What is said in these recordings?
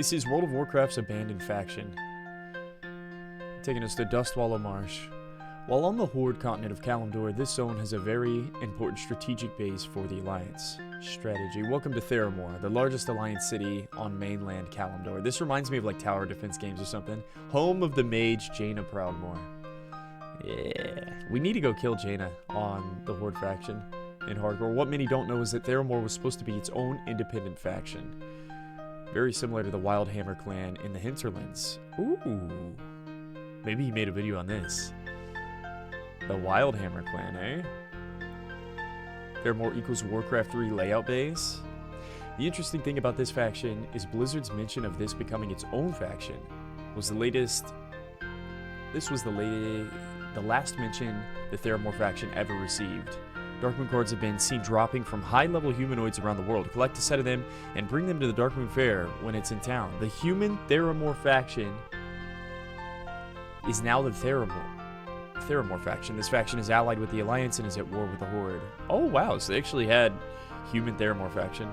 This is World of Warcraft's abandoned faction, taking us to Dustwallow Marsh. While on the Horde continent of Kalimdor, this zone has a very important strategic base for the Alliance. Strategy. Welcome to Theramore, the largest Alliance city on mainland Kalimdor. This reminds me of like tower defense games or something. Home of the mage Jaina Proudmoore. Yeah. We need to go kill Jaina on the Horde faction in hardcore. What many don't know is that Theramore was supposed to be its own independent faction. Very similar to the Wildhammer clan in the Hinterlands. Ooh. Maybe he made a video on this. The Wildhammer clan, eh? Theramore equals Warcraft 3 layout base. The interesting thing about this faction is Blizzard's mention of this becoming its own faction was the latest. This was the last mention the Theramore faction ever received. Darkmoon cards have been seen dropping from high-level humanoids around the world. Collect a set of them and bring them to the Darkmoon Fair when it's in town. The human Theramore faction is now the Theramore faction. This faction is allied with the Alliance and is at war with the Horde. Oh wow, so they actually had human Theramore faction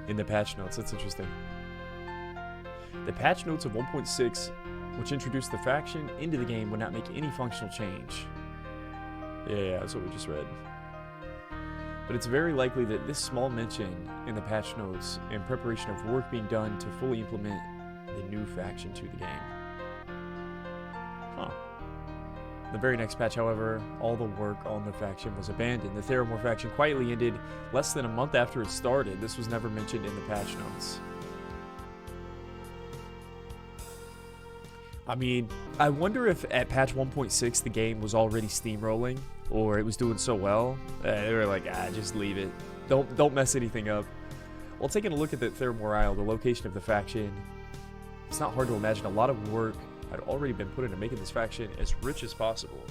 in the patch notes. That's interesting. The patch notes of 1.6, which introduced the faction into the game, would not make any functional change. Yeah, that's what we just read. But it's very likely that this small mention in the patch notes in preparation of work being done to fully implement the new faction to the game. Huh. The very next patch, however, all the work on the faction was abandoned. The Theramore faction quietly ended less than a month after it started. This was never mentioned in the patch notes. I mean, I wonder if at patch 1.6 the game was already steamrolling, or it was doing so well, they were like, just leave it. Don't mess anything up. While taking a look at the Theramore Isle, the location of the faction, it's not hard to imagine a lot of work had already been put into making this faction as rich as possible.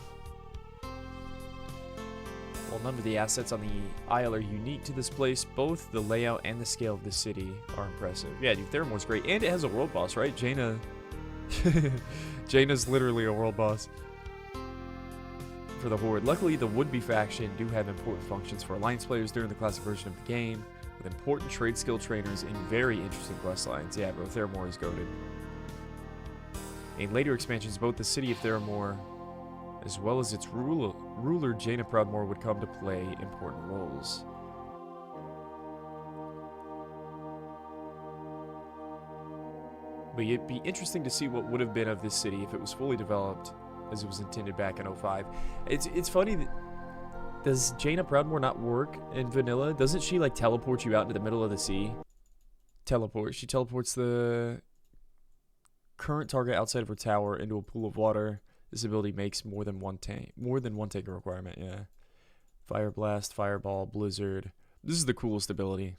While none of the assets on the Isle are unique to this place, both the layout and the scale of the city are impressive. Yeah, dude, Theramore's great, and it has a world boss, right? Jaina's literally a world boss for the Horde. Luckily, the would-be faction do have important functions for Alliance players during the classic version of the game, with important trade skill trainers and very interesting quest lines. Yeah, bro, Theramore is goated. In later expansions, both the city of Theramore, as well as its ruler Jaina Proudmoore, would come to play important roles. But it'd be interesting to see what would have been of this city if it was fully developed as it was intended back in 05. It's funny that, does Jaina Proudmoore not work in vanilla? Doesn't she like teleport you out into the middle of the sea? She teleports the current target outside of her tower into a pool of water. This ability makes more than one tank requirement, yeah. Fire Blast, Fireball, Blizzard. This is the coolest ability.